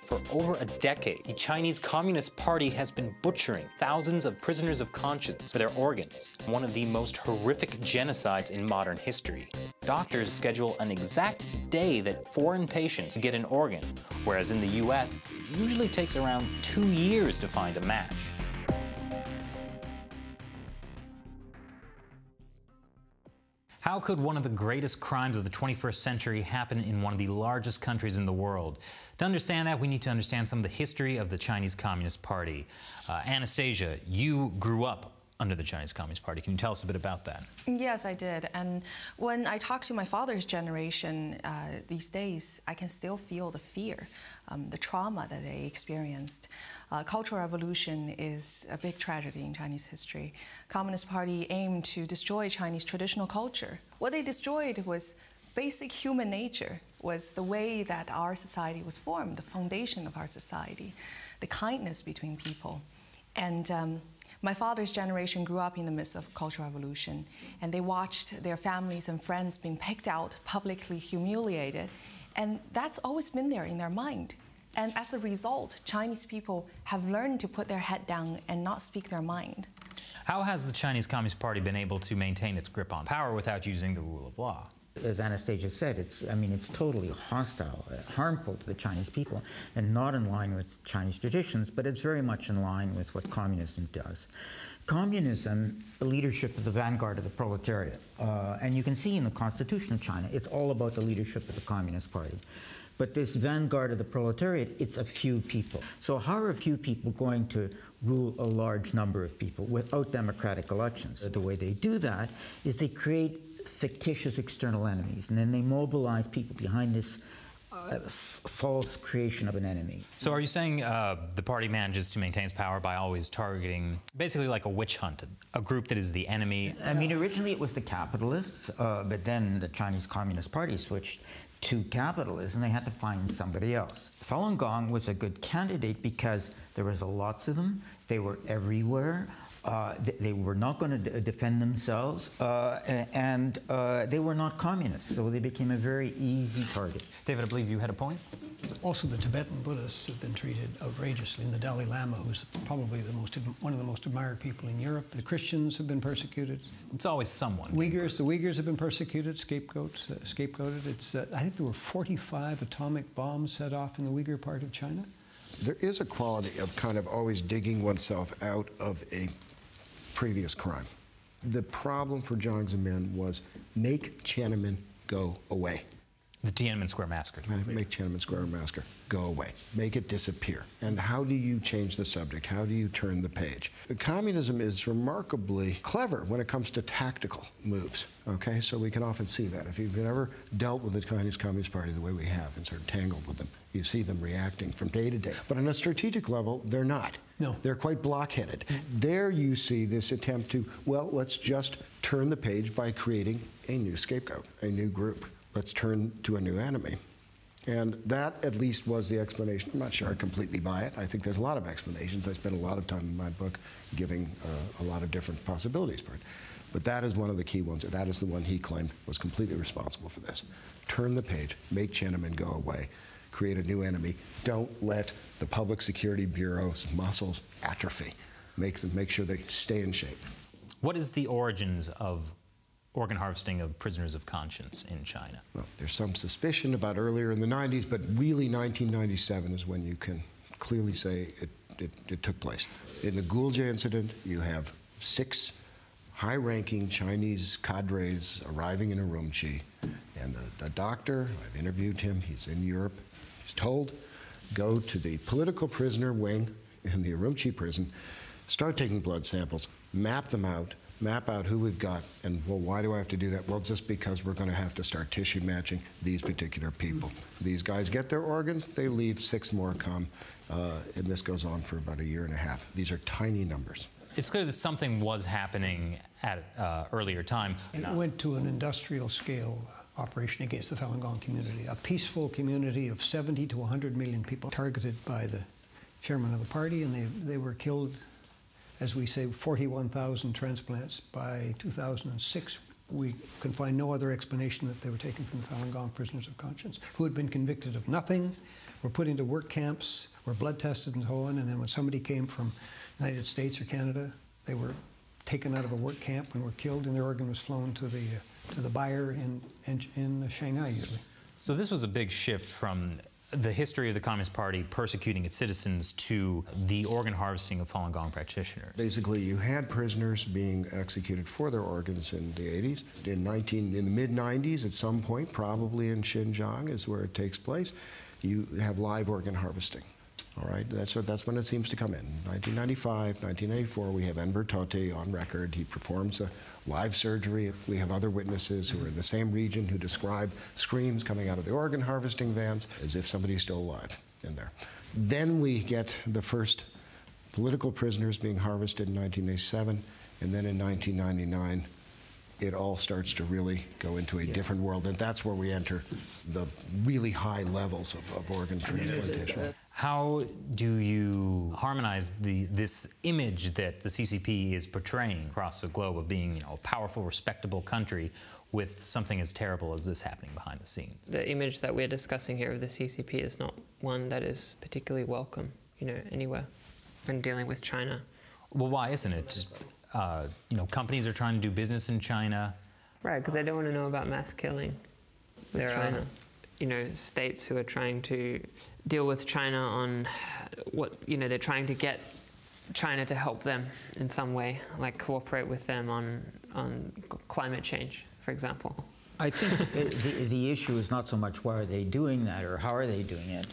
For over a decade, the Chinese Communist Party has been butchering thousands of prisoners of conscience for their organs, one of the most horrific genocides in modern history. Doctors schedule an exact day that foreign patients get an organ, whereas in the US, it usually takes around 2 years to find a match. How could one of the greatest crimes of the 21st century happen in one of the largest countries in the world? To understand that, we need to understand some of the history of the Chinese Communist Party. Anastasia, you grew up under the Chinese Communist Party. Can you tell us a bit about that? Yes, I did. And when I talk to my father's generation these days, I can still feel the fear, the trauma that they experienced. Cultural Revolution is a big tragedy in Chinese history. Communist Party aimed to destroy Chinese traditional culture. What they destroyed was basic human nature, was the way that our society was formed, the foundation of our society, the kindness between people. And my father's generation grew up in the midst of Cultural Revolution, and they watched their families and friends being picked out, publicly humiliated, and that's always been there in their mind. And as a result, Chinese people have learned to put their head down and not speak their mind. How has the Chinese Communist Party been able to maintain its grip on power without using the rule of law? As Anastasia said, it's totally hostile, harmful to the Chinese people, and not in line with Chinese traditions, but it's very much in line with what communism does. Communism, the leadership is the vanguard of the proletariat, and you can see in the Constitution of China, it's all about the leadership of the Communist Party. But this vanguard of the proletariat, it's a few people. So how are a few people going to rule a large number of people without democratic elections? The way they do that is they create fictitious external enemies, and then they mobilize people behind this false creation of an enemy. So are you saying the party manages to maintain its power by always targeting, basically like a witch hunt, a group that is the enemy? I mean, originally it was the capitalists, but then the Chinese Communist Party switched to capitalism, and they had to find somebody else. Falun Gong was a good candidate because there was lots of them, they were everywhere. They were not going to defend themselves, and they were not communists, so they became a very easy target. David, I believe you had a point? Also, the Tibetan Buddhists have been treated outrageously, and the Dalai Lama, who's probably one of the most admired people in Europe. The Christians have been persecuted. It's always someone. The Uyghurs have been persecuted, scapegoated. I think there were 45 atomic bombs set off in the Uyghur part of China. There is a quality of kind of always digging oneself out of a previous crime. The problem for Jiang Zemin was make Tiananmen go away. The Tiananmen Square Massacre. Make Tiananmen Square Massacre go away. Make it disappear. And how do you change the subject? How do you turn the page? Communism is remarkably clever when it comes to tactical moves, okay? So we can often see that. If you've ever dealt with the Chinese Communist Party the way we have and sort of tangled with them, you see them reacting from day to day. But on a strategic level, they're not. No. They're quite blockheaded. There you see this attempt to, well, let's just turn the page by creating a new scapegoat, a new group. Let's turn to a new enemy. And that, at least, was the explanation. I'm not sure I completely buy it. I think there's a lot of explanations. I spent a lot of time in my book giving a lot of different possibilities for it. But that is one of the key ones. That is the one he claimed was completely responsible for this. Turn the page, make Tiananmen go away, create a new enemy. Don't let the Public Security Bureau's muscles atrophy. Make sure they stay in shape. What is the origins of organ harvesting of prisoners of conscience in China? Well, there's some suspicion about earlier in the 90s, but really 1997 is when you can clearly say it took place. In the Gulje incident, you have 6 high-ranking Chinese cadres arriving in Urumqi, and the doctor, I've interviewed him, he's in Europe, he's told, go to the political prisoner wing in the Urumqi prison, start taking blood samples, map them out, map out who we've got, and, well, why do I have to do that? Well, just because we're going to have to start tissue matching these particular people. These guys get their organs, they leave, 6 more come, and this goes on for about a year and a half. These are tiny numbers. It's clear that something was happening at earlier time. It went to an industrial scale operation against the Falun Gong community, a peaceful community of 70 to 100 million people targeted by the chairman of the party, and they were killed, as we say, 41,000 transplants by 2006. We can find no other explanation that they were taken from the Falun Gong prisoners of conscience, who had been convicted of nothing, were put into work camps, were blood tested and so on, and then when somebody came from the United States or Canada, they were taken out of a work camp and were killed, and their organ was flown to the buyer in Shanghai usually. So this was a big shift from the history of the Communist Party persecuting its citizens to the organ harvesting of Falun Gong practitioners. Basically, you had prisoners being executed for their organs in the 80s. In the mid-90s, at some point, probably in Xinjiang is where it takes place, you have live organ harvesting. All right, that's when it seems to come in. 1995, 1994, we have Enver Tohti on record. He performs a live surgery. We have other witnesses who are in the same region who describe screams coming out of the organ harvesting vans as if somebody's still alive in there. Then we get the first political prisoners being harvested in 1987, and then in 1999, it all starts to really go into a different world, and that's where we enter the really high levels of organ transplantation. How do you harmonize this image that the CCP is portraying across the globe of being, a powerful, respectable country with something as terrible as this happening behind the scenes? The image that we're discussing here of the CCP is not one that is particularly welcome, anywhere when dealing with China. Well, why isn't it? Just, companies are trying to do business in China. Right, because they don't want to know about mass killing. There are, states who are trying to deal with China on what, they're trying to get China to help them in some way, like cooperate with them on climate change, for example. I think the issue is not so much why are they doing that or how are they doing it,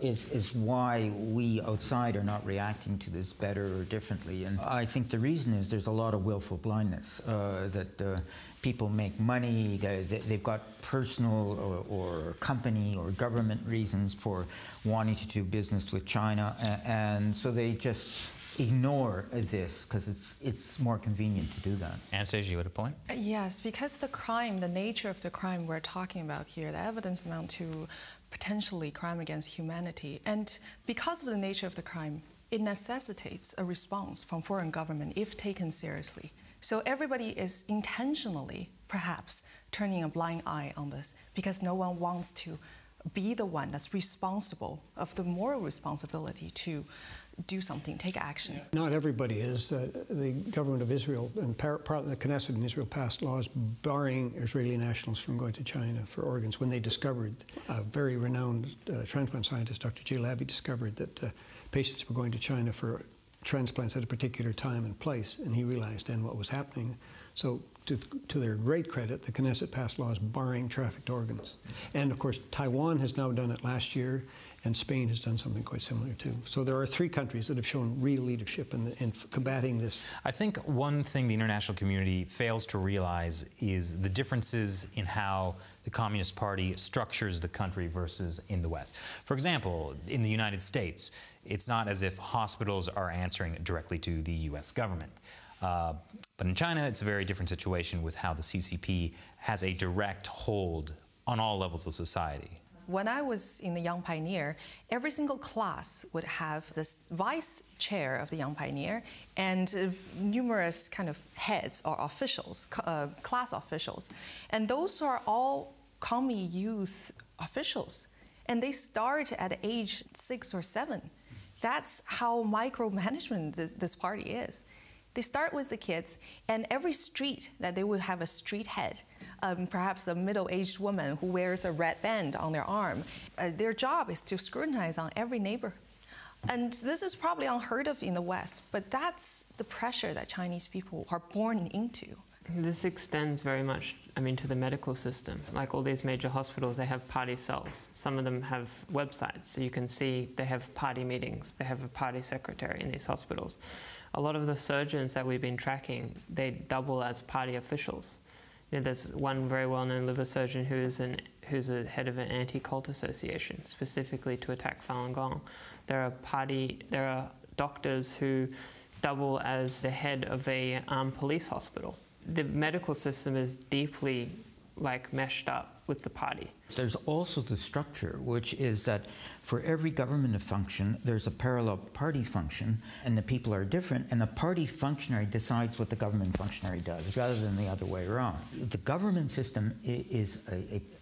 is why we outside are not reacting to this better or differently. And I think the reason is there's a lot of willful blindness, that people make money, they've got personal or company or government reasons for wanting to do business with China, and so they just ignore this because it's more convenient to do that. Anastasia, you had a point? Yes, because the nature of the crime we're talking about here, the evidence amount to potentially crime against humanity. And because of the nature of the crime, it necessitates a response from foreign government if taken seriously. So everybody is intentionally, perhaps, turning a blind eye on this because no one wants to be the one that's responsible of the moral responsibility to do something, take action. Not everybody is. The government of Israel and the Knesset in Israel passed laws barring Israeli nationals from going to China for organs when they discovered, a very renowned transplant scientist, Dr. J. Labby, discovered that patients were going to China for transplants at a particular time and place, and he realized then what was happening. So to their great credit, the Knesset passed laws barring trafficked organs. And of course, Taiwan has now done it last year, and Spain has done something quite similar too. So there are 3 countries that have shown real leadership in combating this. I think one thing the international community fails to realize is the differences in how the Communist Party structures the country versus in the West. For example, in the United States, it's not as if hospitals are answering directly to the US government. But in China, it's a very different situation with how the CCP has a direct hold on all levels of society. When I was in the Young Pioneer, every single class would have this vice chair of the Young Pioneer and numerous kind of heads or officials, class officials. And those are all commie youth officials. And they start at age 6 or 7. That's how micromanagement this party is. They start with the kids, and every street that they would have a street head, perhaps a middle-aged woman who wears a red band on their arm. Their job is to scrutinize on every neighbor. And this is probably unheard of in the West, but that's the pressure that Chinese people are born into. This extends very much, to the medical system. Like all these major hospitals, they have party cells. Some of them have websites, so you can see they have party meetings. They have a party secretary in these hospitals. A lot of the surgeons that we've been tracking, they double as party officials. There's one very well-known liver surgeon who's a head of an anti-cult association, specifically to attack Falun Gong. There are doctors who double as the head of a police hospital. The medical system is deeply like meshed up with the party. There's also the structure, which is that for every government function, there's a parallel party function, and the people are different, and the party functionary decides what the government functionary does, rather than the other way around. The government system is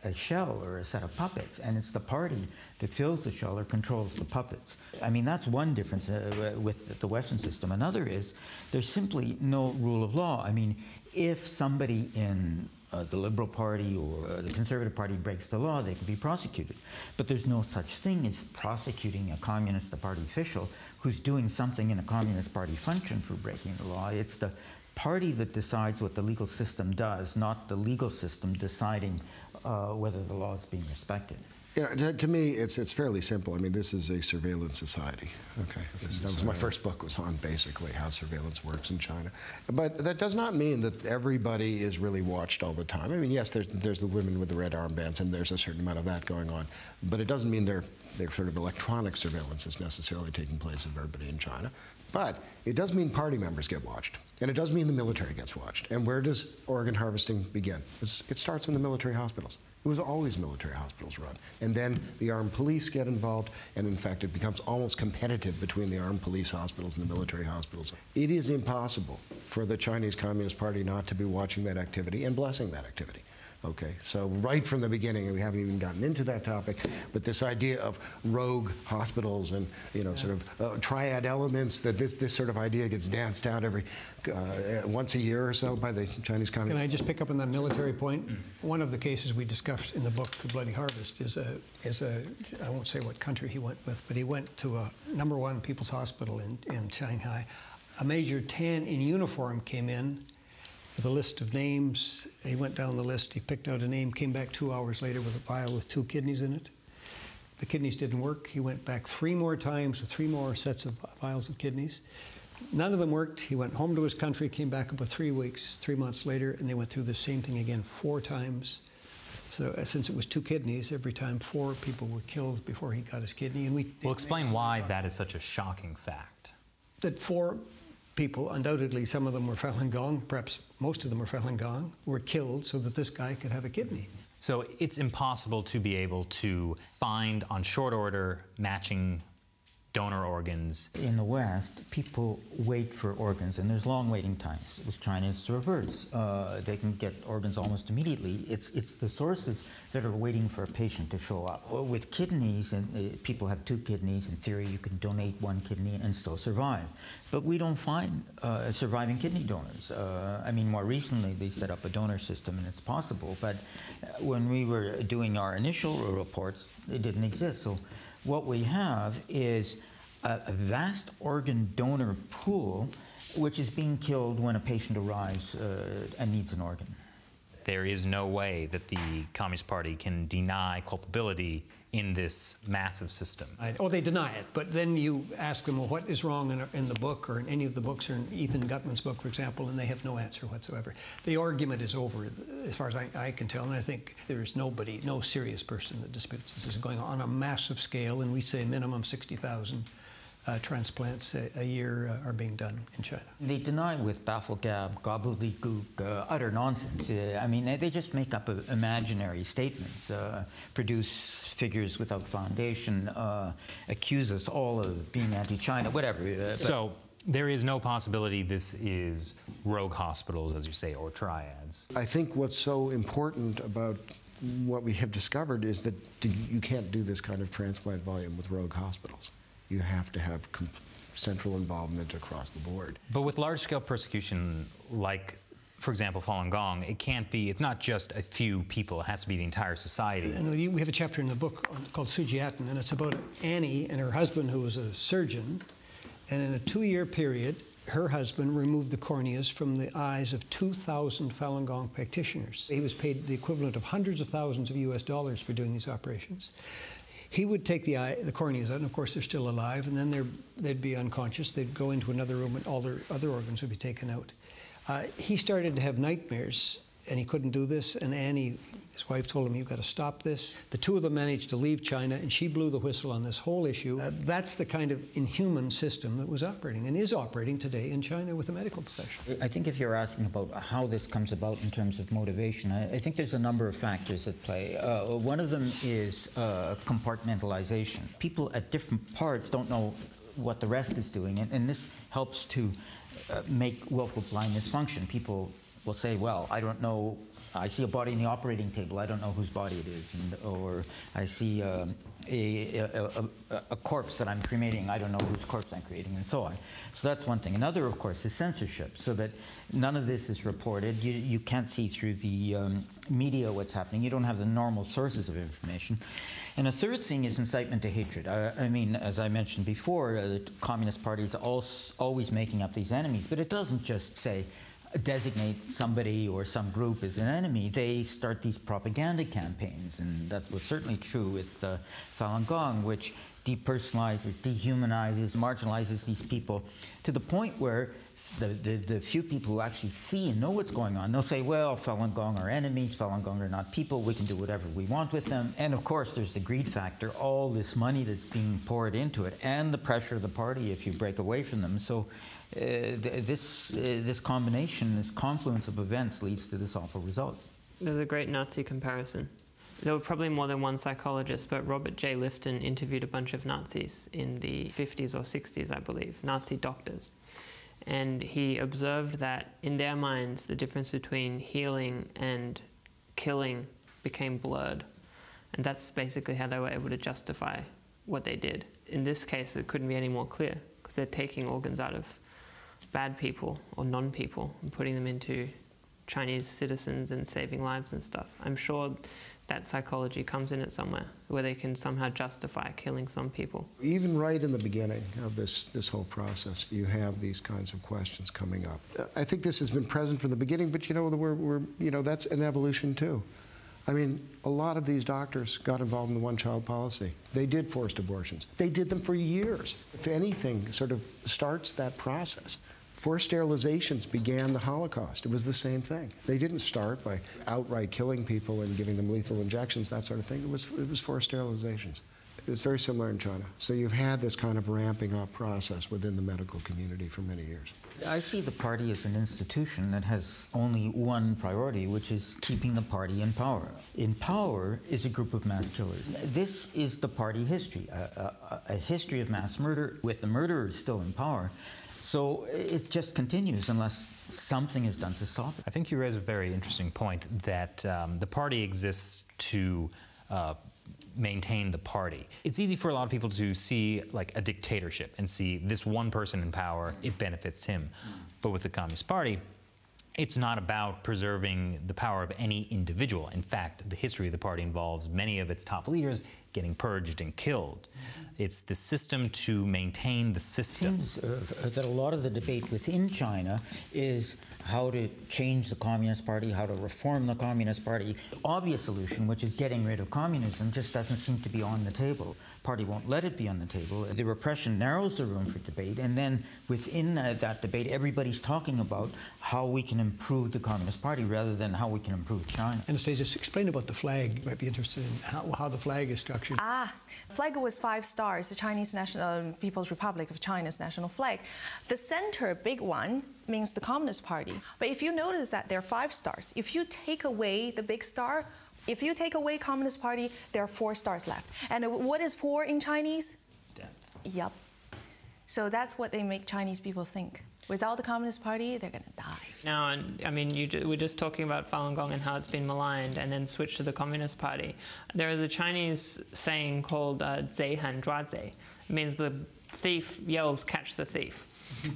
a shell or a set of puppets, and it's the party that fills the shell or controls the puppets. I mean, that's one difference with the Western system. Another is there's simply no rule of law. I mean, if somebody in the Liberal Party or the Conservative Party breaks the law, they can be prosecuted. But there's no such thing as prosecuting a Communist Party official who's doing something in a Communist Party function for breaking the law. It's the party that decides what the legal system does, not the legal system deciding whether the law is being respected. Yeah, to me, it's fairly simple. I mean, this is a surveillance society. Okay, that was my first book, was on basically how surveillance works in China. But that does not mean that everybody is really watched all the time. I mean, yes, there's the women with the red armbands, and there's a certain amount of that going on. But it doesn't mean their sort of electronic surveillance is necessarily taking place of everybody in China. But it does mean party members get watched, and it does mean the military gets watched. And where does organ harvesting begin? It starts in the military hospitals. It was always military hospitals run. And then the armed police get involved, and in fact, it becomes almost competitive between the armed police hospitals and the military hospitals. It is impossible for the Chinese Communist Party not to be watching that activity and blessing that activity. Okay, so right from the beginning, and we haven't even gotten into that topic, but this idea of rogue hospitals and, you know, sort of triad elements, that this sort of idea gets danced out every once a year or so by the Chinese Communist. Can I just pick up on that military point? One of the cases we discussed in the book, The Bloody Harvest, is I won't say what country he went with, but he went to a #1 People's Hospital in Shanghai. A Major Tan in uniform came in with a list of names. He went down the list, he picked out a name, came back 2 hours later with a vial with 2 kidneys in it. The kidneys didn't work. He went back 3 more times with 3 more sets of vials of kidneys. None of them worked. He went home to his country, came back about 3 months later, and they went through the same thing again 4 times. So since it was 2 kidneys, every time 4 people were killed before he got his kidney. And Well, explain why that is such a shocking fact. That 4 people, undoubtedly some of them were Falun Gong, perhaps most of them were Falun Gong, were killed so that this guy could have a kidney. So it's impossible to be able to find on short order matching donor organs. In the West, people wait for organs, and there's long waiting times. With China, it's the reverse. They can get organs almost immediately. It's the sources that are waiting for a patient to show up. With kidneys, and people have 2 kidneys. In theory, you can donate 1 kidney and still survive. But we don't find surviving kidney donors. I mean, more recently, they set up a donor system, and it's possible. But when we were doing our initial reports, it didn't exist. So what we have is a vast organ donor pool, which is being killed when a patient arrives and needs an organ. There is no way that the Communist Party can deny culpability in this massive system. They deny it, but then you ask them, well, what is wrong in the book, or in any of the books, or in Ethan Gutman's book, for example, and they have no answer whatsoever. The argument is over, as far as I can tell, and I think there is no serious person that disputes this is going on a massive scale, and we say minimum 60,000 transplants a year are being done in China. They deny with baffle-gab, gobbledygook, utter nonsense. I mean, they just make up imaginary statements, produce figures without foundation, accuse us all of being anti-China, whatever. So there is no possibility this is rogue hospitals, as you say, or triads. I think what's so important about what we have discovered is that you can't do this kind of transplant volume with rogue hospitals. You have to have central involvement across the board. But with large-scale persecution, like, for example, Falun Gong, it's not just a few people, it has to be the entire society. And we have a chapter in the book called Sujiatan, and it's about Annie and her husband, who was a surgeon, and in a 2-year period, her husband removed the corneas from the eyes of 2,000 Falun Gong practitioners. He was paid the equivalent of hundreds of thousands of US dollars for doing these operations. He would take the corneas out, and of course they're still alive, and then they'd be unconscious. They'd go into another room, and all their other organs would be taken out. He started to have nightmares and he couldn't do this, and Annie, his wife, told him, you've got to stop this. The two of them managed to leave China, and she blew the whistle on this whole issue. That's the kind of inhuman system that was operating and is operating today in China with the medical profession. I think if you're asking about how this comes about in terms of motivation, I think there's a number of factors at play. One of them is compartmentalization. People at different parts don't know what the rest is doing, and this helps to make willful blindness function. People will say, well, I don't know, I see a body in the operating table, I don't know whose body it is, or I see a corpse that I'm cremating, I don't know whose corpse I'm creating, and so on. So that's one thing. Another, of course, is censorship, so that none of this is reported. You can't see through the media what's happening. You don't have the normal sources of information. And a third thing is incitement to hatred. I mean, as I mentioned before, the Communist Party is always making up these enemies, but it doesn't just say, designate somebody or some group as an enemy. They start these propaganda campaigns, and that was certainly true with Falun Gong, which depersonalizes, dehumanizes, marginalizes these people to the point where the few people who actually see and know what's going on, they'll say, well, Falun Gong are enemies, Falun Gong are not people, we can do whatever we want with them. And of course, there's the greed factor, all this money that's being poured into it, and the pressure of the party if you break away from them. So this combination, this confluence of events leads to this awful result. There's a great Nazi comparison. There were probably more than one psychologist, but Robert J. Lifton interviewed a bunch of Nazis in the 50s or 60s, I believe, Nazi doctors. And he observed that in their minds, the difference between healing and killing became blurred. And that's basically how they were able to justify what they did. In this case, it couldn't be any more clear, because they're taking organs out of bad people or non-people and putting them into Chinese citizens and saving lives and stuff. I'm sure that psychology comes in it somewhere, where they can somehow justify killing some people. Even right in the beginning of this whole process, you have these kinds of questions coming up. I think this has been present from the beginning, but you know, that's an evolution too. I mean, a lot of these doctors got involved in the one-child policy. They did forced abortions. They did them for years. If anything sort of starts that process, forced sterilizations began the Holocaust. It was the same thing. They didn't start by outright killing people and giving them lethal injections, that sort of thing. It was forced sterilizations. It's very similar in China. So you've had this kind of ramping up process within the medical community for many years. I see the party as an institution that has only one priority, which is keeping the party in power. In power is a group of mass killers. This is the party history, a history of mass murder with the murderers still in power. So it just continues unless something is done to stop it. I think you raise a very interesting point that the party exists to maintain the party. It's easy for a lot of people to see like a dictatorship and see this one person in power, it benefits him. But with the Communist Party, it's not about preserving the power of any individual. In fact, the history of the party involves many of its top leaders getting purged and killed. It's the system to maintain the system. It seems that a lot of the debate within China is how to change the Communist Party, how to reform the Communist Party. The obvious solution, which is getting rid of communism, just doesn't seem to be on the table. The party won't let it be on the table. The repression narrows the room for debate, and then within that debate, everybody's talking about how we can improve the Communist Party rather than how we can improve China. Anastasia, just explain about the flag. You might be interested in how the flag is structured. Flag was 5 stars, the Chinese National People's Republic of China's national flag. The center, big one, means the Communist Party. But if you notice that there are 5 stars, if you take away the big star, if you take away Communist Party, there are 4 stars left. And what is 4 in Chinese? Death. Yep. So that's what they make Chinese people think. Without the Communist Party, they're going to die. Now, and I mean, we're just talking about Falun Gong and how it's been maligned, and then switch to the Communist Party. There is a Chinese saying called "zei han zhua zei." It means the thief yells, "Catch the thief."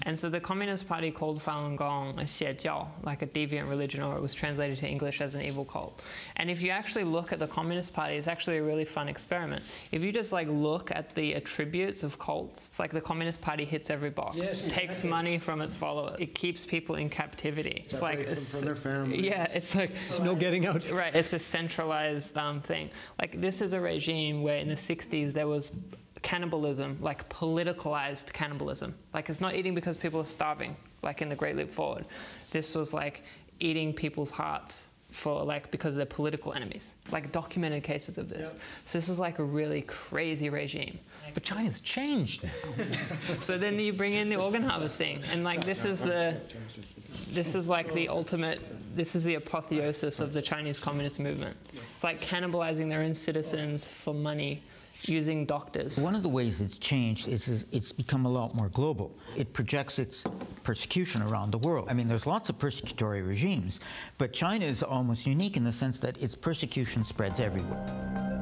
And so the Communist Party called Falun Gong a xie jiao, like a deviant religion, or it was translated to English as an evil cult. And if you actually look at the Communist Party, it's actually a really fun experiment. If you just like look at the attributes of cults, it's like the Communist Party hits every box. Yes, it takes money from its followers. It keeps people in captivity. It's like them from their families. Yeah, it's like no getting out. Right, it's a centralized thing. Like this is a regime where in the 60s there was cannibalism, like politicalized cannibalism. Like it's not eating because people are starving, like in the Great Leap Forward. This was like eating people's hearts for like, because they're political enemies, like documented cases of this. So this is like a really crazy regime. But China's changed now. So then you bring in the organ harvesting, and like this is like the ultimate, this is the apotheosis of the Chinese Communist movement. It's like cannibalizing their own citizens for money, using doctors. One of the ways it's changed is it's become a lot more global. It projects its persecution around the world. I mean, there's lots of persecutory regimes, but China is almost unique in the sense that its persecution spreads everywhere.